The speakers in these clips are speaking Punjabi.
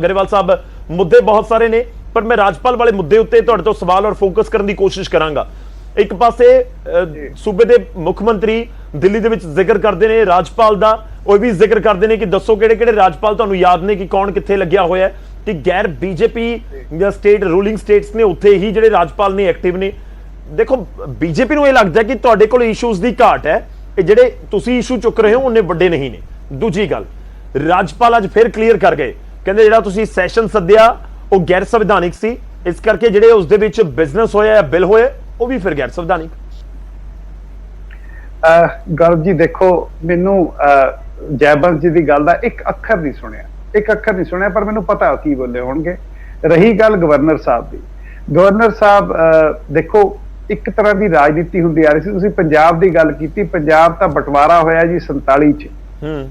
ਗਰੇਵਾਲ ਸਾਹਿਬ ਮੁੱਦੇ ਬਹੁਤ ਸਾਰੇ ਨੇ, ਪਰ ਮੈਂ ਰਾਜਪਾਲ ਵਾਲੇ ਮੁੱਦੇ ਉੱਤੇ ਤੁਹਾਡੇ ਤੋਂ ਸਵਾਲ ਔਰ ਫੋਕਸ ਕਰਨ ਦੀ ਕੋਸ਼ਿਸ਼ ਕਰਾਂਗਾ। ਇੱਕ ਪਾਸੇ ਸੂਬੇ ਦੇ ਮੁੱਖ ਮੰਤਰੀ ਦਿੱਲੀ ਦੇ ਵਿੱਚ ਜ਼ਿਕਰ ਕਰਦੇ ਨੇ ਰਾਜਪਾਲ ਦਾ, ਉਹ ਵੀ ਜ਼ਿਕਰ ਕਰਦੇ ਨੇ ਕਿ ਦੱਸੋ ਕਿਹੜੇ ਕਿਹੜੇ ਰਾਜਪਾਲ ਤੁਹਾਨੂੰ ਯਾਦ ਨੇ ਕਿ ਕੌਣ ਕਿੱਥੇ ਲੱਗਿਆ ਹੋਇਆ ਹੈ, ਕਿ ਗੈਰ ਬੀਜੇਪੀ ਸਟੇਟ ਰੂਲਿੰਗ ਸਟੇਟਸ ਨੇ ਉੱਥੇ ਹੀ ਜਿਹੜੇ ਰਾਜਪਾਲ ਨੇ ਐਕਟਿਵ ਨੇ। ਦੇਖੋ ਬੀਜੇਪੀ ਨੂੰ ਇਹ ਲੱਗਦਾ ਕਿ ਤੁਹਾਡੇ ਕੋਲ ਇਸ਼ੂਜ਼ ਦੀ ਘਾਟ ਹੈ, ਇਹ ਜਿਹੜੇ ਤੁਸੀਂ ਇਸ਼ੂ ਚੁੱਕ ਰਹੇ ਹੋ ਉਹਨੇ ਵੱਡੇ ਨਹੀਂ ਨੇ। ਦੂਜੀ ਗੱਲ, ਰਾਜਪਾਲ ਅੱਜ ਫਿਰ ਕਲੀਅਰ ਕਰ ਗਏ, ਕਹਿੰਦੇ ਜਿਹੜਾ ਤੁਸੀਂ ਸੈਸ਼ਨ ਸੱਦਿਆ ਉਹ ਗੈਰ ਸੰਵਿਧਾਨਿਕ ਸੀ, ਇਸ ਕਰਕੇ ਜਿਹੜੇ ਉਸ ਦੇ ਵਿੱਚ ਬਿਜ਼ਨਸ ਹੋਇਆ ਜਾਂ ਬਿੱਲ ਹੋਏ ਉਹ ਵੀ ਫਿਰ ਗੈਰ ਸੰਵਿਧਾਨਿਕ। ਗੌਰਵ ਜੀ ਦੇਖੋ, ਮੈਨੂੰ ਜੈਬੰਸ ਜੀ ਦੀ ਗੱਲ ਦਾ ਇੱਕ ਅੱਖਰ ਨਹੀਂ ਸੁਣਿਆ, ਪਰ ਮੈਨੂੰ ਪਤਾ ਕੀ ਬੋਲੇ ਹੋਣਗੇ। ਰਹੀ ਗੱਲ ਗਵਰਨਰ ਸਾਹਿਬ ਦੀ, ਗਵਰਨਰ ਸਾਹਿਬ ਦੇਖੋ ਇੱਕ ਤਰ੍ਹਾਂ ਦੀ ਰਾਜਨੀਤੀ ਹੁੰਦੀ ਆ ਰਹੀ ਸੀ। ਤੁਸੀਂ ਪੰਜਾਬ ਦੀ ਗੱਲ ਕੀਤੀ, ਪੰਜਾਬ ਤਾਂ ਬਟਵਾਰਾ ਹੋਇਆ ਜੀ 47 ਚ,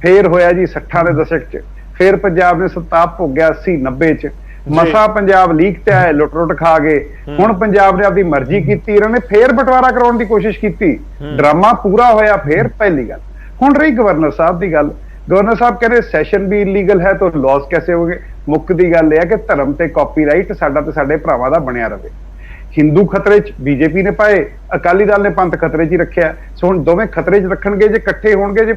ਫੇਰ ਹੋਇਆ ਜੀ 60 ਦੇ ਦਸ਼ਕ ਚ, ਫਿਰ ਪੰਜਾਬ ਨੇ ਸੰਤਾਪ ਭੋਗਿਆ 80-90 ਚ, ਮਸਾ ਪੰਜਾਬ ਲੀਕ ਤੇ ਆਏ, ਲੁੱਟ ਖਾ ਗਏ। ਹੁਣ ਪੰਜਾਬ ਨੇ ਆਪਦੀ ਮਰਜ਼ੀ ਕੀਤੀ, ਇਹਨਾਂ ਨੇ ਫੇਰ ਬਟਵਾਰਾ ਕਰਾਉਣ ਦੀ ਕੋਸ਼ਿਸ਼ ਕੀਤੀ, ਡਰਾਮਾ ਪੂਰਾ ਹੋਇਆ। ਫੇਰ ਪਹਿਲੀ ਗੱਲ, ਹੁਣ ਰਹੀ ਗਵਰਨਰ ਸਾਹਿਬ ਦੀ ਗੱਲ, ਗਵਰਨਰ ਸਾਹਿਬ ਕਹਿੰਦੇ ਸੈਸ਼ਨ ਵੀ ਇਲੀਗਲ ਹੈ ਤਾਂ ਲॉस कैसे हो गए। ਮੁੱਖ ਦੀ ਗੱਲ ਇਹ ਹੈ ਕਿ ਧਰਮ ਤੇ ਕਾਪੀਰਾਈਟ ਸਾਡਾ ਤੇ ਸਾਡੇ ਭਰਾਵਾਂ ਦਾ ਬਣਿਆ ਰਵੇ। ਹਿੰਦੂ ਖਤਰੇ 'ਚ ਬੀਜੇਪੀ ਨੇ ਪਾਏ, ਅਕਾਲੀ ਦਲ ਨੇ ਪੰਥ ਖਤਰੇ 'ਚ ਹੀ ਰੱਖਿਆ। ਸੋ ਹੁਣ ਦੋਵੇਂ ਖਤਰੇ 'ਚ ਰੱਖਣਗੇ, ਜੇ ਇਕੱਠੇ ਹੋਣਗੇ, ਜੇ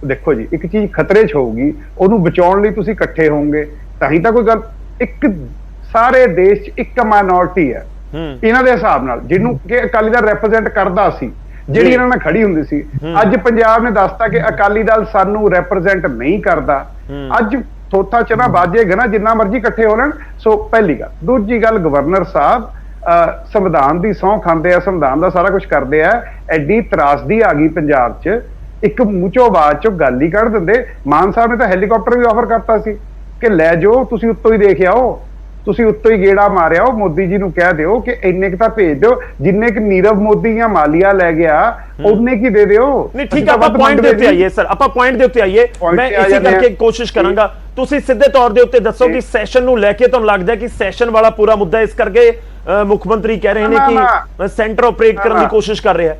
ਦੇਖੋ ਜੀ ਇੱਕ ਚੀਜ਼ ਖਤਰੇ 'ਚ ਹੋਊਗੀ, ਉਹਨੂੰ ਬਚਾਉਣ ਲਈ ਤੁਸੀਂ ਇਕੱਠੇ ਹੋਵੋਗੇ ਤਾਂ ਹੀ ਤਾਂ ਕੋਈ ਗੱਲ। ਇੱਕ ਸਾਰੇ ਦੇਸ਼ 'ਚ ਇੱਕ ਮਾਈਨੋਰਟੀ ਹੈ ਇਹਨਾਂ ਦੇ ਹਿਸਾਬ ਨਾਲ, ਜਿਹਨੂੰ ਕਿ ਅਕਾਲੀ ਦਲ ਰੈਪਰੈਜ਼ੈਂਟ ਕਰਦਾ ਸੀ, ਜਿਹੜੀ ਇਹਨਾਂ ਨਾਲ ਖੜੀ ਹੁੰਦੀ ਸੀ। ਅੱਜ ਪੰਜਾਬ ਨੇ ਦੱਸਤਾ ਕਿ ਅਕਾਲੀ ਦਲ ਸਾਨੂੰ ਰੈਪਰੈਜ਼ੈਂਟ ਨਹੀਂ ਕਰਦਾ। ਅੱਜ ਥੋਥਾ ਚਨਾ ਬਾਜੇਗਾ ਨਾ, ਜਿੰਨਾ ਮਰਜ਼ੀ ਇਕੱਠੇ ਹੋ ਲੈਣ। ਸੋ ਪਹਿਲੀ ਗੱਲ। ਦੂਜੀ ਗੱਲ, ਗਵਰਨਰ ਸਾਹਿਬ ਸੰਵਿਧਾਨ ਦੀ ਸਹੁੰ ਖਾਂਦੇ ਆ, ਸੰਵਿਧਾਨ ਦਾ ਸਾਰਾ ਕੁਝ ਕਰਦੇ ਆ। ਐਡੀ ਤਰਾਸਦੀ ਆ ਗਈ ਪੰਜਾਬ 'ਚ, ਇੱਕ ਮੂੰਹ ਚੋਂ ਆਵਾਜ਼ ਚੋਂ ਗੱਲ ਹੀ ਕੱਢ ਦਿੰਦੇ। ਮਾਨ ਸਾਹਿਬ ਨੇ ਤਾਂ ਹੈਲੀਕਾਪਟਰ ਵੀ ਆਫਰ ਕਰਤਾ ਸੀ ਕਿ ਲੈ ਜਾਓ, ਤੁਸੀਂ ਉੱਤੋਂ ਹੀ ਦੇਖ ਆਓ, ਤੁਸੀਂ ਉੱਤੋਂ ਹੀ ਗੇੜਾ ਮਾਰਿਆ। ਉਹ ਮੋਦੀ ਜੀ ਨੂੰ ਕਹਿ ਦਿਓ ਕਿ ਇੰਨੇ ਕੁ ਤਾਂ ਭੇਜ ਦਿਓ, ਜਿੰਨੇ ਕਿ ਨੀਰਵ ਮੋਦੀ ਜਾਂ ਮਾਲੀਆ ਲੈ ਗਿਆ ਉਹਨੇ ਕੀ ਦੇ ਦਿਓ। ਨਹੀਂ ਠੀਕ ਹੈ, ਆਪਾਂ ਪੁਆਇੰਟ ਦੇ ਉੱਤੇ ਆਈਏ ਸਰ, ਆਪਾਂ ਪੁਆਇੰਟ ਦੇ ਉੱਤੇ ਆਈਏ। ਮੈਂ ਇਸੇ ਕਰਕੇ ਕੋਸ਼ਿਸ਼ ਕਰਾਂਗਾ, ਤੁਸੀਂ ਸਿੱਧੇ ਤੌਰ ਦੇ ਉੱਤੇ ਦੱਸੋ ਕਿ ਸੈਸ਼ਨ ਨੂੰ ਲੈ ਕੇ ਤੁਹਾਨੂੰ ਲੱਗਦਾ ਕਿ ਸੈਸ਼ਨ ਵਾਲਾ ਪੂਰਾ ਮੁੱਦਾ ਇਸ ਕਰਕੇ ਮੁੱਖ ਮੰਤਰੀ ਕਹਿ ਰਹੇ ਨੇ ਕਿ ਸੈਂਟਰ ਆਪਰੇਟ ਕਰਨ ਦੀ ਕੋਸ਼ਿਸ਼ ਕਰ ਰਿਹਾ ਹੈ।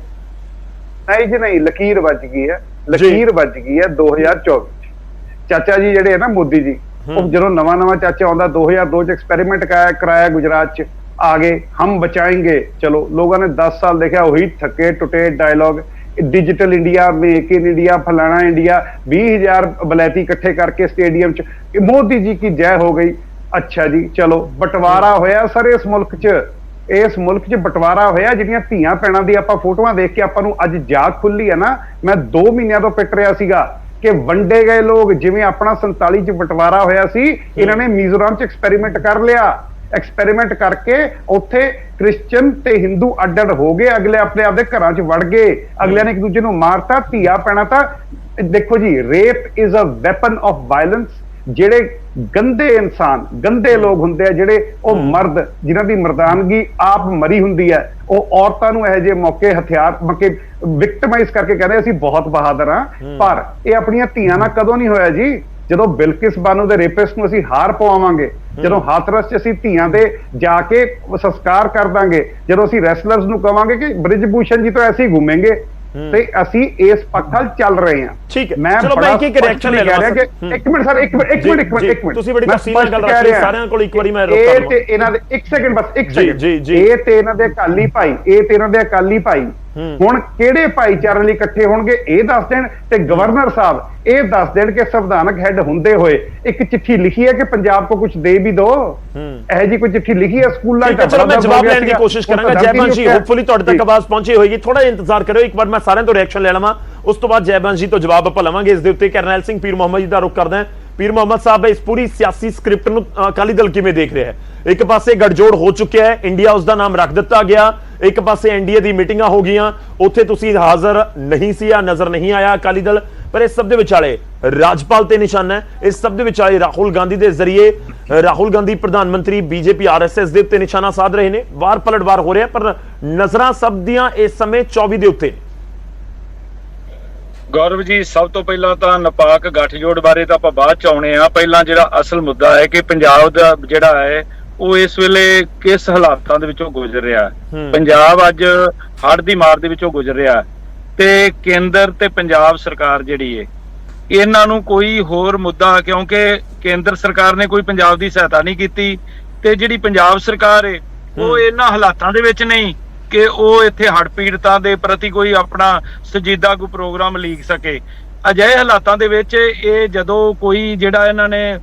ਨਹੀਂ ਜੀ ਨਹੀਂ, ਲਕੀਰ ਵੱਜ ਗਈ ਹੈ, ਲਕੀਰ ਵੱਜ ਗਈ ਹੈ 2024 ਚ। ਚਾਚਾ ਜੀ ਜਿਹੜੇ ਹੈ ਨਾ ਮੋਦੀ ਜੀ, ਉਹ ਜਦੋਂ ਨਵਾਂ ਚਾਚਾ ਆਉਂਦਾ 2002 ਚ ਐਕਸਪੈਰੀਮੈਂਟ ਕਰਾਇਆ ਗੁਜਰਾਤ ਚ, ਆ ਗਏ ਹਮ ਬਚਾएंगे। ਚਲੋ ਲੋਕਾਂ ਨੇ 10 ਸਾਲ ਦੇਖਿਆ ਉਹੀ ਥੱਕੇ ਟੁੱਟੇ dialogue, digital India, make in India, फलाना इंडिया, 20,000 बलैती इकट्ठे करके स्टेडियम च, मोदी जी की जय हो गई। अच्छा जी, चलो बंटवारा होया सर इस मुल्क च बंटवारा होया। जिहड़ियां धीआं भैणां दी आपां फोटोआं देख के आपां नूं अज जाग खुली है ना। मैं 2 महीनों तो पिट रहा सीगा कि वंडे गए लोग, जिवें अपना 47 च बंटवारा होया सी, इन्हां ने मिजोरम च एक्सपैरीमेंट कर लिया। एक्सपैरीमेंट करके उत्थे क्रिश्चियन ते हिंदू अड्ड अड्ड हो गए, अगले अपने आपदे घरां च वड़ गए, अगलियां ने एक दूजे नूं मारता। धीआ पैणा तां देखो जी, rape is a weapon of violence. ਜਿਹੜੇ ਗੰਦੇ ਇਨਸਾਨ, ਗੰਦੇ ਲੋਕ ਹੁੰਦੇ ਆ, ਜਿਹੜੇ ਉਹ ਮਰਦ ਜਿਨ੍ਹਾਂ ਦੀ ਮਰਦਾਨਗੀ ਆਪ ਮਰੀ ਹੁੰਦੀ ਹੈ, ਉਹ ਔਰਤਾਂ ਨੂੰ ਇਹੋ ਜਿਹੇ ਮੌਕੇ ਹਥਿਆਰ ਮੌਕੇ ਵਿਕਟਮਾਈਜ਼ ਕਰਕੇ ਕਹਿੰਦੇ ਅਸੀਂ ਬਹੁਤ ਬਹਾਦਰ ਹਾਂ। ਪਰ ਇਹ ਆਪਣੀਆਂ ਧੀਆਂ ਨਾਲ ਕਦੋਂ ਨਹੀਂ ਹੋਇਆ ਜੀ? ਜਦੋਂ ਬਿਲਕਿਸ ਬਾਨੋ ਦੇ ਰੇਪਿਸਟ ਨੂੰ ਅਸੀਂ ਹਾਰ ਪਵਾਵਾਂਗੇ, ਜਦੋਂ ਹਾਥਰਸ 'ਚ ਅਸੀਂ ਧੀਆਂ ਦੇ ਜਾ ਕੇ ਸੰਸਕਾਰ ਕਰ ਦਾਂਗੇ, ਜਦੋਂ ਅਸੀਂ ਰੈਸਲਰਸ ਨੂੰ ਕਵਾਂਗੇ ਕਿ ਬ੍ਰਿਜ ਭੂਸ਼ਣ ਜੀ ਤੋਂ ਐਸੇ ਹੀ ਘੁੰਮेंगे, ਤੇ ਅਸੀਂ ਇਸ ਪੱਖਲ ਚੱਲ ਰਹੇ ਹਾਂ। ਠੀਕ ਹੈ, ਮੈਂ ਚਲੋ ਮੈਂ ਇੱਕ ਰਿਐਕਸ਼ਨ ਲੈ ਰਿਹਾ ਕਿ ਇੱਕ ਮਿੰਟ ਸਰ, ਇੱਕ ਮਿੰਟ ਤੁਸੀਂ ਬੜੀ ਤਫਸੀਲ ਨਾਲ ਗੱਲ ਰੱਖ ਰਹੇ ਹੋ, ਸਾਰਿਆਂ ਕੋਲ ਇੱਕ ਵਾਰੀ ਮੈਂ ਰੋਕ ਕਰਾਂ। ਇਹ ਤੇ ਇਹਨਾਂ ਦੇ ਇੱਕ ਸੈਕਿੰਡ ਬਸ, ਇੱਕ ਸੈਕਿੰਡ। ਇਹ ਤੇ ਇਹਨਾਂ ਦੇ ਅਕਾਲੀ ਭਾਈ, ਹੁਣ ਕਿਹੜੇ ਭਾਈਚਾਰੇ ਲਈ ਇਕੱਠੇ ਹੋਣਗੇ ਇਹ ਦੱਸ ਦੇਣ, ਤੇ ਗਵਰਨਰ ਸਾਹਿਬ ਇਹ ਦੱਸ ਦੇਣ ਕਿ ਸੰਵਿਧਾਨਕ ਹੈਡ ਹੁੰਦੇ ਹੋਏ ਇੱਕ ਚਿੱਠੀ ਲਿਖੀ ਹੈ ਕਿ ਪੰਜਾਬ ਕੋ ਕੁਝ ਦੇ ਵੀ ਦੋ। ਇਹ ਜੀ ਕੋਈ ਚਿੱਠੀ ਲਿਖੀ ਹੈ ਸਕੂਲਾਂ ਚ? ਚਲੋ ਮੈਂ ਜਵਾਬ ਲੈਣ ਦੀ ਕੋਸ਼ਿਸ਼ ਕਰਾਂਗਾ। ਜੈਬੰਸ ਜੀ ਹੋਪਫੁਲੀ ਤੁਹਾਡੇ ਤੱਕ ਆਵਾਜ਼ ਪਹੁੰਚੀ ਹੋਏਗੀ, ਥੋੜਾ ਜਿਹਾ ਇੰਤਜ਼ਾਰ ਕਰਿਓ, ਇੱਕ ਵਾਰ ਮੈਂ ਸਾਰਿਆਂ ਤੋਂ ਰਿਐਕਸ਼ਨ ਲੈ ਲਵਾਂ, ਉਸ ਤੋਂ ਬਾਅਦ ਜੈਬੰਸ ਜੀ ਤੋਂ ਜਵਾਬ ਆਪਾਂ ਲਵਾਂਗੇ। ਇਸ ਦੇ ਉੱਤੇ ਕਰਨੈਲ ਸਿੰਘ ਪੀਰ ਮੁਹੰਮਦ ਜੀ ਦਾ ਰੁਖ ਕਰਦਾ। ਪੀਰ ਮੁਹੰਮਦ ਸਾਹਿਬ, ਇਸ ਪੂਰੀ ਸਿਆਸੀ ਸਕ੍ਰਿਪਟ ਨੂੰ ਅਕਾਲੀ ਦਲ ਕਿਵੇਂ ਦੇਖ ਰਿਹਾ ਹੈ? ਇੱਕ ਪਾਸੇ ਗਠਜੋੜ ਹੋ ਚੁੱਕਿਆ ਹੈ, ਇੰਡੀਆ ਉਸ ਦਾ ਨਾਮ ਰੱਖ ਦਿੱਤਾ ਗਿਆ, ਇੱਕ ਪਾਸੇ ਐਨਡੀਏ ਦੀ ਮੀਟਿੰਗਾਂ ਹੋ ਗਈਆਂ, ਉੱਥੇ ਤੁਸੀਂ ਹਾਜ਼ਰ ਨਹੀਂ ਸੀ ਜਾਂ ਨਜ਼ਰ ਨਹੀਂ ਆਇਆ ਅਕਾਲੀ ਦਲ, ਪਰ ਇਸ ਸਭ ਦੇ ਵਿਚਾਲੇ ਰਾਜਪਾਲ ਤੇ ਨਿਸ਼ਾਨਾ ਹੈ। ਇਸ ਸਭ ਦੇ ਵਿਚਾਲੇ ਰਾਹੁਲ ਗਾਂਧੀ ਦੇ ਜ਼ਰੀਏ, ਰਾਹੁਲ ਗਾਂਧੀ ਪ੍ਰਧਾਨ ਮੰਤਰੀ ਬੀਜੇਪੀ ਆਰਐਸਐਸ ਦੇ ਉੱਤੇ ਨਿਸ਼ਾਨਾ ਸਾਧ ਰਹੇ ਨੇ, ਵਾਰ ਪਲਟਵਾਰ ਹੋ ਰਿਹਾ, ਪਰ ਨਜ਼ਰਾਂ ਸਭ ਦੀਆਂ ਇਸ ਸਮੇਂ 24 ਦੇ ਉੱਤੇ। ਗੌਰਵ ਜੀ, ਸਭ ਤੋਂ ਪਹਿਲਾਂ ਤਾਂ ਨਿਰਪੱਖ ਗੱਠਜੋੜ ਬਾਰੇ ਤਾਂ ਆਪਾਂ ਬਾਅਦ ਚ ਆਉਣੇ ਆ। ਪਹਿਲਾਂ ਜਿਹੜਾ ਅਸਲ ਮੁੱਦਾ ਹੈ ਕਿ ਪੰਜਾਬ ਦਾ ਜਿਹੜਾ ਹੈ ਉਹ ਇਸ ਵੇਲੇ ਕਿਸ ਹਾਲਾਤਾਂ ਦੇ ਵਿੱਚੋਂ ਗੁਜ਼ਰ ਰਿਹਾ ਹੈ। ਪੰਜਾਬ ਅੱਜ ਹੜ੍ਹ ਦੀ ਮਾਰ ਦੇ ਵਿੱਚੋਂ ਗੁਜ਼ਰ ਰਿਹਾ, ਤੇ ਕੇਂਦਰ ਤੇ ਪੰਜਾਬ ਸਰਕਾਰ ਜਿਹੜੀ ਹੈ ਇਹਨਾਂ ਨੂੰ ਕੋਈ ਹੋਰ ਮੁੱਦਾ, ਕਿਉਂਕਿ ਕੇਂਦਰ ਸਰਕਾਰ ਨੇ ਕੋਈ ਪੰਜਾਬ ਦੀ ਸਹਾਇਤਾ ਨਹੀਂ ਕੀਤੀ ਤੇ ਜਿਹੜੀ ਪੰਜਾਬ ਸਰਕਾਰ ਹੈ ਉਹ ਇਹਨਾਂ ਹਾਲਾਤਾਂ ਦੇ ਵਿੱਚ ਨਹੀਂ ਕਿ ਉਹ ਇੱਥੇ ਹੜ੍ਹ ਪੀੜਤਾਂ ਦੇ ਪ੍ਰਤੀ ਕੋਈ ਆਪਣਾ ਸੰਜੀਦਾ ਕੋਈ ਪ੍ਰੋਗਰਾਮ ਲੀਕ ਸਕੇ। ਅਜਿਹੇ ਹਾਲਾਤਾਂ ਦੇ ਵਿੱਚ ਇਹ ਜਦੋਂ ਕੋਈ ਜਿਹੜਾ ਇਹਨਾਂ ਨੇ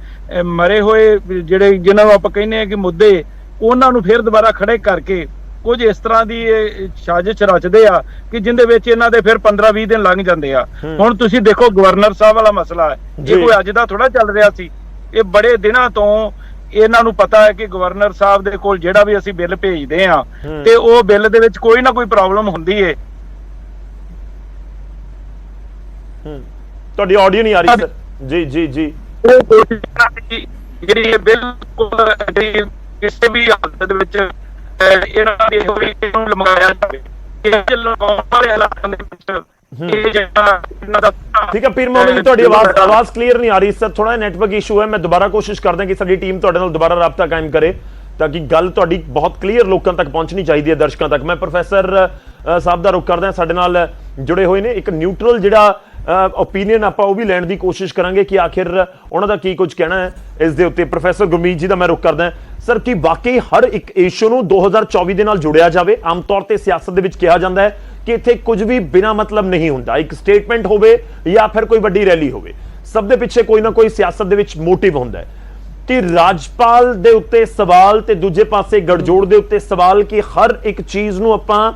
ਮਰੇ ਹੋਏ ਜਿਹੜੇ ਜਿਨ੍ਹਾਂ ਨੂੰ ਆਪਾਂ ਕਹਿੰਦੇ ਆ ਕਿ ਮੁੱਦੇ, ਉਹਨਾਂ ਨੂੰ ਫਿਰ ਦੁਬਾਰਾ ਖੜੇ ਕਰਕੇ ਕੁਝ ਇਸ ਤਰ੍ਹਾਂ ਦੀ ਸਾਜ਼ਿਸ਼ ਰਚਦੇ ਆ ਕਿ ਜਿੰਦੇ ਵਿੱਚ ਇਹਨਾਂ ਦੇ ਫਿਰ 15-20 ਦਿਨ ਲੰਘ ਜਾਂਦੇ ਆ। ਹੁਣ ਤੁਸੀਂ ਦੇਖੋ ਗਵਰਨਰ ਸਾਹਿਬ ਵਾਲਾ ਮਸਲਾ ਹੈ, ਇਹ ਕੋਈ ਅੱਜ ਦਾ ਥੋੜਾ ਚੱਲ ਰਿਹਾ ਸੀ, ਇਹ ਬੜੇ ਦਿਨਾਂ ਤੋਂ ਇਹਨਾਂ ਨੂੰ ਪਤਾ ਹੈ ਕਿ ਗਵਰਨਰ ਸਾਹਿਬ ਦੇ ਕੋਲ ਜਿਹੜਾ ਵੀ ਅਸੀਂ ਬਿੱਲ ਭੇਜਦੇ ਆ ਤੇ ਉਹ ਬਿੱਲ ਦੇ ਵਿੱਚ ਕੋਈ ਨਾ ਕੋਈ ਪ੍ਰੋਬਲਮ ਹੁੰਦੀ ਹੈ। ਤੁਹਾਡੀ ਆਡੀਓ ਨਹੀਂ ਆ ਰਹੀ ਸਰ। ਜੀ ਜੀ ਜੀ, ਜਿਹੜੀ ਇਹ ਬਿਲਕੁਲ ਕਿਸੇ ਵੀ ਹਾਲਤ ਦੇ ਵਿੱਚ ਇਹਨਾਂ ਦੀ ਹੋਈ ਨੂੰ ਲਮਕਾਇਆ ਜਾਵੇ। ਇਹ ਲਗਾਉਣ ਵਾਲੇ ਹਾਲਾਤਾਂ ਦੇ ਵਿੱਚ ਇਹ ਜਿਹੜਾ ਇਹਨਾਂ ਦਾ ਠੀਕ ਹੈ ਪੀਰ मोहम्मद, ਤੁਹਾਡੀ ਆਵਾਜ਼ ਕਲੀਅਰ ਨਹੀਂ ਆ ਰਹੀ ਸਰ, ਥੋੜਾ ਨੈਟਵਰਕ ਇਸ਼ੂ ਹੈ। ਮੈਂ ਦੁਬਾਰਾ ਕੋਸ਼ਿਸ਼ ਕਰਦਾ ਕਿ ਸਾਡੀ ਟੀਮ ਤੁਹਾਡੇ ਨਾਲ ਦੁਬਾਰਾ ਰਾਬਤਾ ਕਾਇਮ ਕਰੇ ਤਾਂ ਕਿ ਗੱਲ ਤੁਹਾਡੀ ਬਹੁਤ ਕਲੀਅਰ ਲੋਕਾਂ ਤੱਕ ਪਹੁੰਚਣੀ ਚਾਹੀਦੀ ਹੈ, ਦਰਸ਼ਕਾਂ ਤੱਕ। ਮੈਂ ਪ੍ਰੋਫੈਸਰ ਸਾਹਿਬ ਦਾ ਰੁਖ ਕਰਦਾ, ਸਾਡੇ ਨਾਲ ਜੁੜੇ ਹੋਏ ਨੇ। ਇੱਕ ਨਿਊਟਰਲ ਜਿਹੜਾ ਓਪੀਨੀਅਨ ਆਪਾਂ ਉਹ ਵੀ ਲੈਣ ਦੀ ਕੋਸ਼ਿਸ਼ ਕਰਾਂਗੇ ਕਿ ਆਖਿਰ ਉਹਨਾਂ ਦਾ ਕੀ ਕੁਝ ਕਹਿਣਾ ਹੈ ਇਸ ਦੇ ਉੱਤੇ। ਪ੍ਰੋਫੈਸਰ ਗੁਰਮੀਤ ਜੀ ਦਾ ਮੈਂ ਰੁਖ ਕਰਦਾ ਸਰ, ਕਿ ਵਾਕਈ ਹਰ ਇੱਕ ਇਸ਼ੂ ਨੂੰ 2024 ਦੇ ਨਾਲ ਜੁੜਿਆ ਜਾਵੇ। ਆਮ ਤੌਰ ਤੇ ਸਿਆਸਤ ਦੇ ਵਿੱਚ ਕਿਹਾ ਜਾਂਦਾ ਹੈ ਕਿ ਇੱਥੇ ਕੁਝ ਵੀ ਬਿਨਾਂ ਮਤਲਬ ਨਹੀਂ ਹੁੰਦਾ, ਇੱਕ ਸਟੇਟਮੈਂਟ ਹੋਵੇ ਜਾਂ ਫਿਰ ਕੋਈ ਵੱਡੀ ਰੈਲੀ ਹੋਵੇ, ਸਭ ਦੇ ਪਿੱਛੇ ਕੋਈ ਨਾ ਕੋਈ ਸਿਆਸਤ ਦੇ ਵਿੱਚ ਮੋਟਿਵ ਹੁੰਦਾ ਹੈ। ਕਿ ਰਾਜਪਾਲ ਦੇ ਉੱਤੇ ਸਵਾਲ ਤੇ ਦੂਜੇ ਪਾਸੇ ਗੜਜੋੜ ਦੇ ਉੱਤੇ ਸਵਾਲ, ਕਿ ਹਰ ਇੱਕ ਚੀਜ਼ ਨੂੰ ਆਪਾਂ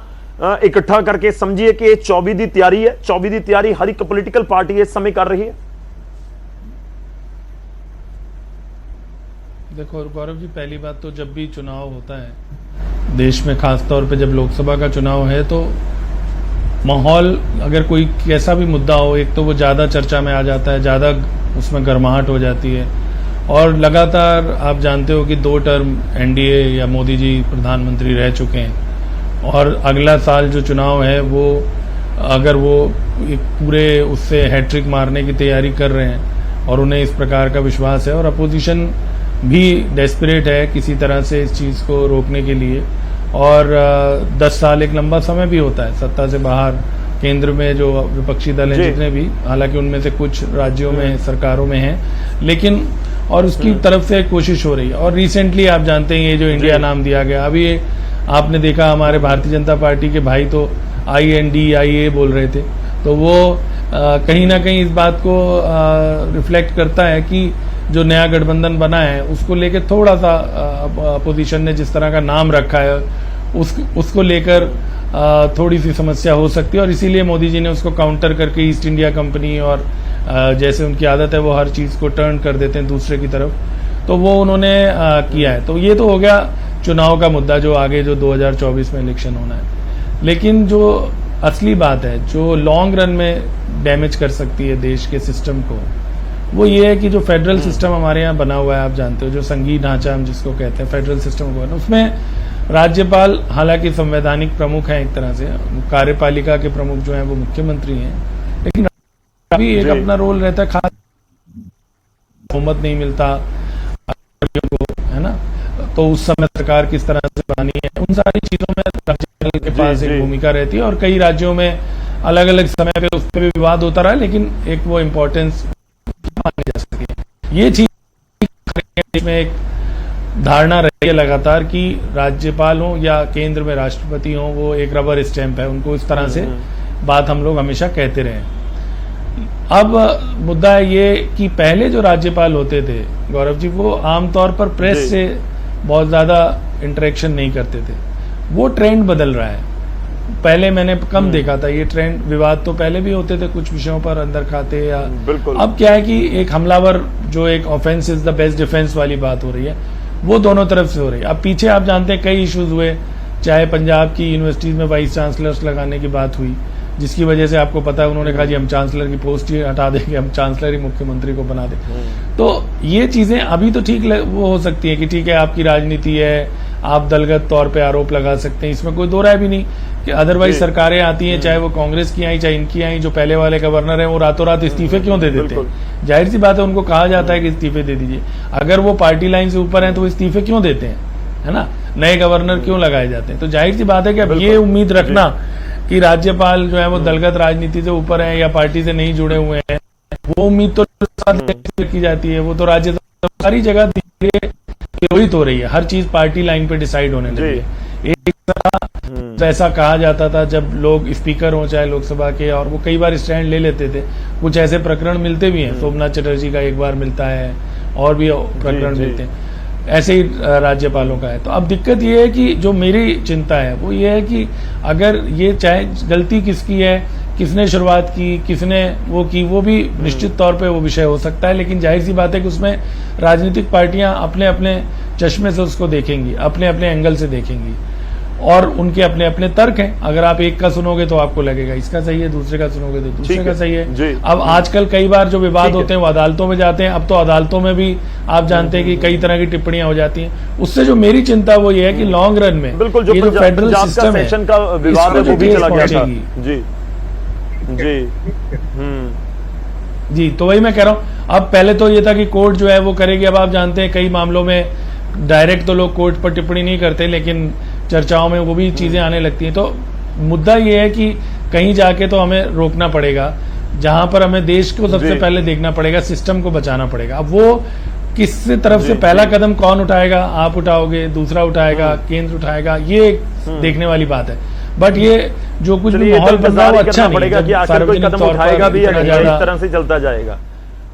ਇਕੱਠਾ ਕਰਕੇ ਸਮਝੀਏ ਕਿ ਇਹ 24 ਦੀ ਤਿਆਰੀ ਹੈ। 24 ਦੀ ਤਿਆਰੀ ਹਰ ਇੱਕ ਪੋਲੀਟੀਕਲ पार्टी इस समय कर रही है। देखो गौरव जी, पहली बात तो जब भी चुनाव होता है देश में, खास तौर पे जब लोकसभा का चुनाव है, तो माहौल अगर कोई कैसा भी मुद्दा हो, एक तो वो ज़्यादा चर्चा में आ जाता है, ज़्यादा उसमें गर्माहट हो जाती है। और लगातार आप जानते हो कि 2 टर्म एनडीए या मोदी जी प्रधानमंत्री रह चुके हैं, और अगला साल जो चुनाव है वो अगर वो एक पूरे उससे हैट्रिक मारने की तैयारी कर रहे हैं और उन्हें इस प्रकार का विश्वास है, और अपोजिशन भी डेस्परेट है किसी तरह से इस चीज़ को रोकने के लिए। और 10 साल एक लंबा समय भी होता है सत्ता से बाहर। केंद्र में जो विपक्षी दल हैं जितने भी, हालांकि उनमें से कुछ राज्यों में सरकारों में हैं, लेकिन और उसकी तरफ से कोशिश हो रही है। और रिसेंटली आप जानते हैं ये जो इंडिया नाम दिया गया, अभी ये आपने देखा हमारे भारतीय जनता पार्टी के भाई तो INDIA बोल रहे थे, तो वो कहीं ना कहीं इस बात को रिफ्लेक्ट करता है कि जो नया गठबंधन बना है उसको लेकर थोड़ा सा अपोजिशन ने जिस तरह का नाम रखा है उसको लेकर थोड़ी सी समस्या हो सकती है, और इसीलिए मोदी जी ने उसको काउंटर करके ईस्ट इंडिया कंपनी और जैसे उनकी आदत है वो हर चीज़ को टर्न कर देते हैं दूसरे की तरफ, तो वो उन्होंने किया है। तो ये तो हो गया चुनाव का मुद्दा जो आगे जो 2024 में इलेक्शन होना है। लेकिन जो असली बात है जो लॉन्ग रन में डैमेज कर सकती है देश के सिस्टम को, वो ये है कि जो फेडरल सिस्टम हमारे यहाँ बना हुआ है, आप जानते हो, जो संघीय ढांचा हम जिसको कहते हैं फेडरल सिस्टम को, उसमें राज्यपाल हालांकि संवैधानिक प्रमुख हैं एक तरह से, कार्यपालिका के प्रमुख जो हैं वो मुख्यमंत्री हैं, लेकिन अभी एक अपना रोल रहता है, खास बहुमत नहीं मिलता है ना, तो उस समय सरकार किस तरह से बनानी है, उन सारी चीजों में राज्यपाल के पास एक भूमिका रहती है। और कई राज्यों में अलग अलग समय पे उस पर भी विवाद होता रहा, लेकिन एक वो इम्पोर्टेंस मानी जा सके। ये चीज में एक धारणा रही है लगातार कि राज्यपाल हो या केंद्र में राष्ट्रपति हो, वो एक रबर स्टैंप है, उनको इस तरह से बात हम लोग हमेशा कहते रहे। अब मुद्दा है ये कि पहले जो राज्यपाल होते थे गौरव जी, वो आमतौर पर प्रेस से बहुत ज्यादा इंटरेक्शन नहीं करते थे, वो ट्रेंड बदल रहा है। पहले मैंने कम देखा था ये ट्रेंड, विवाद तो पहले भी होते थे कुछ विषयों पर, अंदर खाते या, अब क्या है कि एक हमलावर जो एक offence is the best defence वाली बात हो रही है, वो दोनों तरफ से हो रही है। अब पीछे आप जानते हैं कई इश्यूज हुए, चाहे पंजाब की यूनिवर्सिटीज में वाइस चांसलर्स लगाने की बात हुई, जिसकी वजह से आपको पता है उन्होंने कहा जी हम चांसलर की पोस्ट ही हटा देंगे, हम चांसलर ही मुख्यमंत्री को बना दें। तो ये चीजें अभी तो ठीक वो हो सकती है कि ठीक है आपकी राजनीति है, आप दलगत तौर पे आरोप लगा सकते हैं, इसमें कोई दो राय भी नहीं कि अदरवाइज सरकारें आती हैं, चाहे वो कांग्रेस की आई चाहे इनकी आई, जो पहले वाले गवर्नर हैं वो रातों रात इस्तीफे क्यों दे देते हैं? जाहिर सी बात है उनको कहा जाता है कि इस्तीफे दे दीजिए, अगर वो पार्टी लाइन से ऊपर हैं तो वो इस्तीफे क्यों देते हैं, है ना, नए गवर्नर क्यों लगाए जाते हैं? तो जाहिर सी बात है कि अब ये उम्मीद रखना कि राज्यपाल जो है वो दलगत राजनीति से ऊपर है या पार्टी से नहीं जुड़े हुए हैं, वो उम्मीद तो साथ की जाती है, वो तो राज्यसभा सारी जगह धीरे तिरोहित हो रही है, हर चीज पार्टी लाइन पे डिसाइड होने लगी है। एक तरह तो ऐसा कहा जाता था जब लोग स्पीकर हो चाहे लोकसभा के, और वो कई बार स्टैंड ले लेते थे, कुछ ऐसे प्रकरण मिलते भी हैं, सोमनाथ चटर्जी का एक बार मिलता है और भी प्रकरण मिलते हैं, ऐसे ही राज्यपालों का है। तो अब दिक्कत ये है कि जो मेरी चिंता है वो ये है कि अगर ये चाहे गलती किसकी है, किसने शुरुआत की, किसने वो की, वो भी निश्चित तौर पे वो विषय हो सकता है, लेकिन जाहिर सी बात है कि उसमें राजनीतिक पार्टियां अपने अपने चश्मे से उसको देखेंगी, अपने अपने एंगल से देखेंगी, और उनके अपने अपने तर्क हैं। अगर आप एक का सुनोगे तो आपको लगेगा इसका सही है, दूसरे का सुनोगे तो दूसरे का सही है। अब आजकल कई बार जो विवाद होते हैं वो अदालतों में जाते हैं, अब तो अदालतों में भी आप जानते हैं कि कई तरह की टिप्पणियां हो जाती हैं। उससे जो मेरी चिंता वो ये है कि लॉन्ग रन में बिल्कुल ये जो फेडरल सिस्टम है, का विवाद है वो भी चला गया था। जी जी, तो वही मैं कह रहा हूं। अब पहले तो ये था कि कोर्ट जो है वो करेगी, अब आप जानते हैं कई मामलों में डायरेक्ट तो लोग कोर्ट पर टिप्पणी नहीं करते, लेकिन चर्चाओं में वो भी चीजें आने लगती हैं। तो मुद्दा ये है कि कहीं जाके तो हमें रोकना पड़ेगा, जहां पर हमें देश को सबसे पहले देखना पड़ेगा, सिस्टम को बचाना पड़ेगा। अब वो किस तरफ से पहला कदम कौन उठाएगा, आप उठाओगे, दूसरा उठाएगा, केंद्र उठाएगा, ये देखने वाली बात है। बट ये जो कुछ भी माहौल बन रहा है वो अच्छा नहीं पड़ेगा कि आखिर कोई कदम उठाएगा भी या नहीं, इस तरह से चलता जाएगा।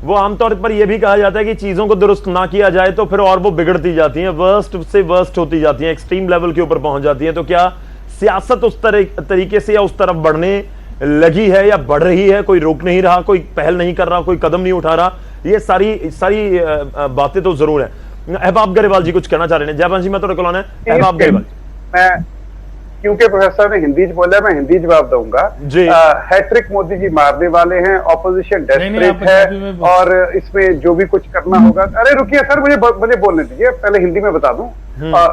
वो आमतौर पर यह भी कहा जाता है कि चीजों को दुरुस्त ना किया जाए तो फिर और वो बिगड़ती जाती हैं, वर्स्ट से वर्स्ट होती जाती हैं, एक्सट्रीम लेवल के ऊपर पहुंच जाती हैं। तो क्या सियासत उस तरीके से या उस तरफ बढ़ने लगी है या बढ़ रही है? कोई रोक नहीं रहा, कोई पहल नहीं कर रहा, कोई कदम नहीं उठा रहा। ये सारी बातें तो जरूर है। अहबाब गरेवाल जी कुछ कहना चाह रहे हैं। जयवंत जी मैं तो कौन है अहबाब गरेवाल। मैं क्योंकि प्रोफेसर ने हिंदी बोला, मैं हिंदी जवाब दूंगा। हैट्रिक मोदी जी मारने वाले हैं, ऑपोजिशन डेस्परेट है, और इसमें जो भी कुछ करना होगा। अरे रुकिए सर, मुझे बोलने दीजिए, पहले हिंदी में बता दूं।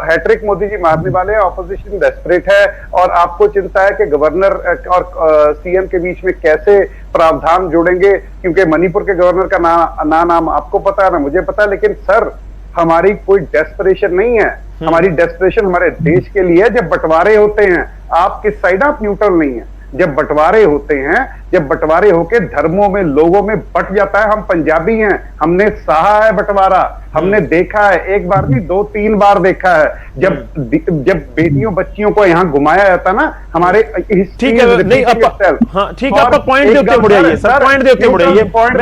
हैट्रिक मोदी जी मारने वाले हैं, ऑपोजिशन डेस्परेट है, और आपको चिंता है कि गवर्नर और सीएम के बीच में कैसे प्रावधान जोड़ेंगे, क्योंकि मणिपुर के गवर्नर का नाम आपको पता है ना, मुझे पता है। लेकिन सर, हमारी कोई डेस्परेशन नहीं है, हमारी डेस्परेशन हमारे देश के लिए है। जब बंटवारे होते हैं, आप किस साइड, आप न्यूट्रल नहीं है। जब बंटवारे होते हैं, जब बंटवारे होके धर्मों में, लोगों में बट जाता है। हम पंजाबी हैं, हमने सहा है बंटवारा, हमने देखा है, एक बार नहीं 2-3 बार देखा है। जब बेटियों बच्चियों को यहाँ घुमाया जाता ना, हमारे ठीक है, नहीं हाँ ठीक है, आपका पॉइंट देते मुड़िए सर, पॉइंट देते मुड़िए, पॉइंट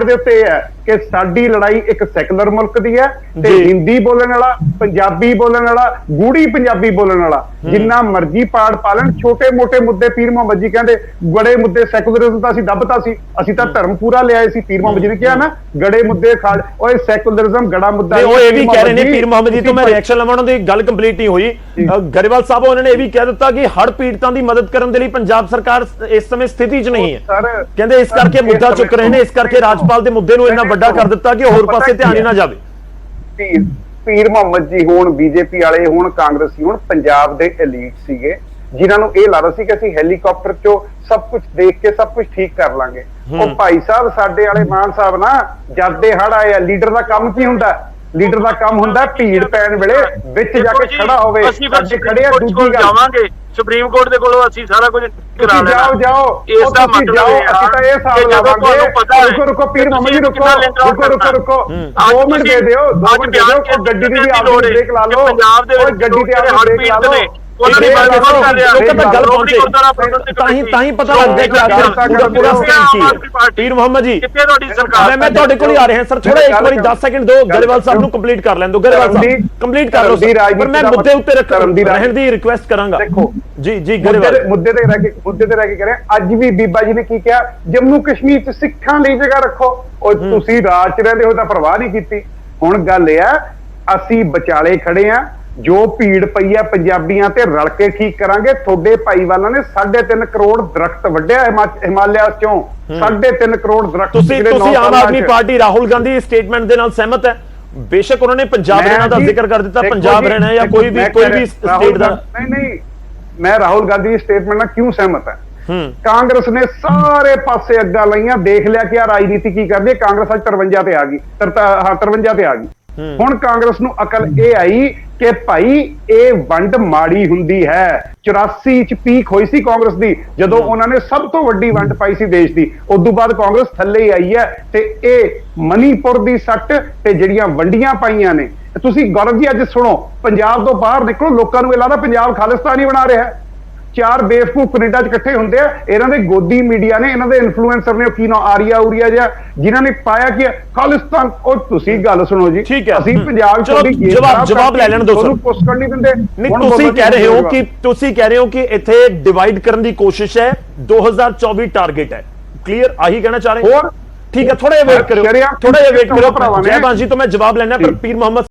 देते है कि साडी लड़ाई एक सैकुलर मुल्क दी है, ते हिंदी बोलने वाला, पंजाबी बोलने वाला, गूढ़ी पंजाबी बोलने वाला जिन्ना मर्जी पाड़ पालन, छोटे मोटे मुद्दे पीर मुहम्मद जी कहते बड़े मुद्दे सैकुलरिज्म ਤਾਂ ਅਸੀਂ ਦੱਬਤਾ ਸੀ, ਅਸੀਂ ਤਾਂ ਧਰਮ ਪੂਰਾ ਲਿਆਏ ਸੀ। ਪੀਰ ਮੁਹੰਮਦ ਜੀ ਨੇ ਕਿਹਾ ਨਾ ਗੜੇ ਮੁੱਦੇ ਖਾੜ, ਓਏ ਸੈਕੂਲਰਿਜ਼ਮ ਗੜਾ ਮੁੱਦਾ। ਉਹ ਇਹ ਵੀ ਕਹਿ ਰਹੇ ਨੇ ਪੀਰ ਮੁਹੰਮਦ ਜੀ ਤੋਂ ਮੈਂ ਰਿਐਕਸ਼ਨ ਲਵਾਂ, ਉਹਨਾਂ ਦੀ ਗੱਲ ਕੰਪਲੀਟ ਨਹੀਂ ਹੋਈ। ਗਰੇਵਾਲ ਸਾਹਿਬ ਉਹਨਾਂ ਨੇ ਇਹ ਵੀ ਕਹਿ ਦਿੱਤਾ ਕਿ ਹੜ੍ਹ ਪੀੜਤਾਂ ਦੀ ਮਦਦ ਕਰਨ ਦੇ ਲਈ ਪੰਜਾਬ ਸਰਕਾਰ ਇਸ ਸਮੇਂ ਸਥਿਤੀ 'ਚ ਨਹੀਂ ਹੈ। ਕਹਿੰਦੇ ਇਸ ਕਰਕੇ ਮੁੱਦਾ ਚੁੱਕ ਰਹੇ ਨੇ, ਇਸ ਕਰਕੇ ਰਾਜਪਾਲ ਦੇ ਮੁੱਦੇ ਨੂੰ ਇੰਨਾ ਵੱਡਾ ਕਰ ਦਿੱਤਾ ਕਿ ਹੋਰ ਪਾਸੇ ਧਿਆਨ ਹੀ ਨਾ ਜਾਵੇ। ਪੀਰ ਮੁਹੰਮਦ ਜੀ ਹੋਣ, ਬੀਜੇਪੀ ਵਾਲੇ ਹੋਣ, ਕਾਂਗਰਸੀ ਹੋਣ, ਪੰਜਾਬ ਦੇ ਐਲੀਟ ਸੀਗੇ ਜਿਨ੍ਹਾਂ ਨੂੰ ਇਹ ਲੱਗਦਾ ਸੀ ਕਿ ਅਸੀਂ ਹੈਲੀਕਾਪਟਰ 'ਚੋਂ ਸਭ ਕੁਝ ਦੇਖ ਕੇ ਸਭ ਕੁਝ ਠੀਕ ਕਰ ਲਾਂਗੇ। ਉਹ ਭਾਈ ਸਾਹਿਬ, ਸਾਡੇ ਵਾਲੇ ਮਾਨ ਸਾਹਿਬ ਨਾ, ਜਦ ਦੇ ਹੜ੍ਹ ਆਏ ਆ, ਲੀਡਰ ਦਾ ਕੰਮ ਕੀ ਹੁੰਦਾ? ਲੀਡਰ ਦਾ ਕੰਮ ਹੁੰਦਾ ਭੀੜ ਪੈਣ ਵੇਲੇ ਵਿੱਚ ਜਾ ਕੇ ਖੜਾ ਹੋਵੇ। ਸਾਡੇ ਖੜੇ ਆ, ਦੂਜੀ ਗੱਲ ਜਾਵਾਂਗੇ ਸੁਪਰੀਮ ਕੋਰਟ ਦੇ ਕੋਲੋਂ ਅਸੀਂ ਸਾਰਾ ਕੁਝ ਕਰਾ ਲੈਣਾ। ਜਾਓ ਇਸ ਦਾ ਮਤਲਬ ਹੈ ਅਸੀਂ ਤਾਂ ਇਹ ਹਿਸਾਬ ਲਾਵਾਂਗੇ। ਰੁਕੋ ਪੀਰ ਮੁਹੰਮਦ ਜੀ, ਰੁਕੋ 2 ਮਿੰਟ ਦੇ ਦਿਓ, 2 ਮਿੰਟ ਦੇ ਦਿਓ। ਉਹ ਗੱਡੀ ਦੀ ਵੀ ਆਪਣੀ ਬ੍ਰੇਕ ਲਾ ਲਓ, ਪੰਜਾਬ ਦੇ ਵਿੱਚ ਗੱਡੀ ਤੇ ਆਪਣੀ ਬ੍ਰੇਕ ਲਾ ਲਓ। ਉਹਨਾਂ ਦੀ ਗੱਲ ਗੱਲ ਪਹੁੰਚੇ ਤਾਂ ਹੀ ਪਤਾ ਲੱਗਦਾ ਕਿ ਆਖਿਰ ਪੂਰਾ ਸਟੈਂਡ ਕੀ ਹੈ। ਪੀਰ ਮੁਹੰਮਦ ਜੀ, ਕਿੱਥੇ ਤੁਹਾਡੀ ਸਰਕਾਰ? ਮੈਂ ਤੁਹਾਡੇ ਕੋਲ ਹੀ ਆ ਰਿਹਾ ਸਰ, ਥੋੜਾ ਇੱਕ ਵਾਰੀ 10 ਸੈਕਿੰਡ ਦਿਓ, ਗਰੇਵਾਲ ਸਾਹਿਬ ਨੂੰ ਕੰਪਲੀਟ ਕਰ ਲੈਣ ਦਿਓ। ਗਰੇਵਾਲ ਸਾਹਿਬ ਕੰਪਲੀਟ ਕਰ ਲਓ, ਪਰ ਮੈਂ ਮੁੱਦੇ ਉੱਤੇ ਰਹਿਣ ਦੀ ਰਿਕੁਐਸਟ ਕਰਾਂਗਾ। ਦੇਖੋ ਜੀ ਗਰੇਵਾਲ, ਮੁੱਦੇ ਤੇ ਰਹਿ ਕੇ ਕਰਿਆ। ਅੱਜ ਵੀ ਬੀਬਾ ਜੀ ਨੇ ਕੀ ਕਿਹਾ, ਜੰਮੂ ਕਸ਼ਮੀਰ 'ਚ ਸਿੱਖਾਂ ਲਈ ਜਗ੍ਹਾ ਰੱਖੋ। ਉਹ ਤੁਸੀਂ ਰਾਜ 'ਚ ਰਹਿੰਦੇ ਹੋ ਤਾਂ ਪਰਵਾਹ ਨਹੀਂ ਕੀਤੀ। ਹੁਣ ਗੱਲ ਇਹ ਆ, ਅਸੀਂ ਵਿਚਾਲੇ ਖੜੇ ਆ। ਜੋ ਭੀੜ ਪਈ ਹੈ ਪੰਜਾਬੀਆਂ ਤੇ ਰਲ ਕੇ ਠੀਕ ਕਰਾਂਗੇ। ਤੁਹਾਡੇ ਭਾਈਵਾਲਾਂ ਨੇ 3.5 ਕਰੋੜ ਦਰਖਤ ਵੱਢਿਆ ਹਿਮਾਲਿਆ ਚੋਂ, 3.5 ਕਰੋੜ ਦਰਖਤ। ਤੁਸੀਂ ਆਮ ਆਦਮੀ ਪਾਰਟੀ ਰਾਹੁਲ ਗਾਂਧੀ ਦੀ ਸਟੇਟਮੈਂਟ ਦੇ ਨਾਲ ਸਹਿਮਤ ਹੈ? ਬੇਸ਼ੱਕ ਉਹਨਾਂ ਨੇ ਪੰਜਾਬ ਰਹਿਣਾ ਦਾ ਜ਼ਿਕਰ ਕਰ ਦਿੱਤਾ, ਪੰਜਾਬ ਰਹਿਣਾ ਜਾਂ ਕੋਈ ਵੀ ਸਟੇਟ ਦਾ। ਨਹੀਂ, ਮੈਂ ਰਾਹੁਲ ਗਾਂਧੀ ਦੀ ਸਟੇਟਮੈਂਟ ਨਾਲ ਕਿਉਂ ਸਹਿਮਤ ਹੈ? ਕਾਂਗਰਸ ਨੇ ਸਾਰੇ ਪਾਸੇ ਅੱਗਾ ਲਾਈਆਂ, ਦੇਖ ਲਿਆ ਕਿ ਆ ਰਾਜਨੀਤੀ ਕੀ ਕਰਦੀ ਹੈ। ਕਾਂਗਰਸ ਅੱਜ 53 ਤੇ ਆ ਗਈ, 53 ਤੇ ਆ ਗਈ। ਹੁਣ ਕਾਂਗਰਸ ਨੂੰ ਅਕਲ ਇਹ ਆਈ ਕਿ ਭਾਈ ਇਹ ਵੰਡ ਮਾੜੀ ਹੁੰਦੀ ਹੈ। 84 ਚ ਪੀਕ ਹੋਈ ਸੀ ਕਾਂਗਰਸ ਦੀ, ਜਦੋਂ ਉਹਨਾਂ ਨੇ ਸਭ ਤੋਂ ਵੱਡੀ ਵੰਡ ਪਾਈ ਸੀ ਦੇਸ਼ ਦੀ। ਉਸ ਤੋਂ ਬਾਅਦ ਕਾਂਗਰਸ ਥੱਲੇ ਹੀ ਆਈ ਹੈ, ਤੇ ਇਹ ਮਨੀਪੁਰ ਦੀ ਸੱਟ ਤੇ ਜਿਹੜੀਆਂ ਵੰਡੀਆਂ ਪਾਈਆਂ ਨੇ। ਤੁਸੀਂ ਗੌਰਵ ਜੀ ਅੱਜ ਸੁਣੋ, ਪੰਜਾਬ ਤੋਂ ਬਾਹਰ ਨਿਕਲੋ, ਲੋਕਾਂ ਨੂੰ ਇਹ ਲੱਗਦਾ ਪੰਜਾਬ ਖਾਲਿਸਤਾਨ ਹੀ ਬਣਾ ਰਿਹਾ ਹੈ। 4 ਬੇਵਕੂਫ ਕੈਨੇਡਾ 'ਚ ਇਕੱਠੇ ਹੁੰਦੇ ਆ, ਇਹਨਾਂ ਦੇ ਗੋਦੀ ਮੀਡੀਆ ਨੇ, ਇਹਨਾਂ ਦੇ ਇਨਫਲੂਐਂਸਰ ਨੇ, ਕੀ ਨਾ ਆਰੀਆ ਉਰੀਆ ਜਿਹਾ, ਜਿਨ੍ਹਾਂ ਨੇ ਪਾਇਆ ਕਿ ਖਾਲਿਸਤਾਨ। ਉਹ ਤੁਸੀਂ ਗੱਲ ਸੁਣੋ ਜੀ, ਠੀਕ ਹੈ, ਅਸੀਂ ਪੰਜਾਬ ਚਲੋ ਜਵਾਬ ਲੈ ਲੈਣ ਦਿਓ ਸਰ। ਪੁਸ਼ ਕਰ ਨਹੀਂ ਦਿੰਦੇ। ਨਹੀਂ, ਤੁਸੀਂ ਕਹਿ ਰਹੇ ਹੋ ਕਿ ਇੱਥੇ ਡਿਵਾਈਡ ਕਰਨ ਦੀ ਕੋਸ਼ਿਸ਼ ਹੈ, 2024 ਟਾਰਗੇਟ ਹੈ, ਕਲੀਅਰ ਆਹੀ ਕਹਿਣਾ ਚਾਹ ਰਹੇ ਹੋਰ ਠੀਕ ਹੈ, ਥੋੜਾ ਜਿਹਾ ਵੇਟ ਕਰਿਓ, ਜੈ ਬਾਂਸ ਜੀ ਤੋਂ ਮੈਂ ਜਵਾਬ ਲੈਣਾ, ਪਰ ਪੀਰ ਮੁਹੰਮਦ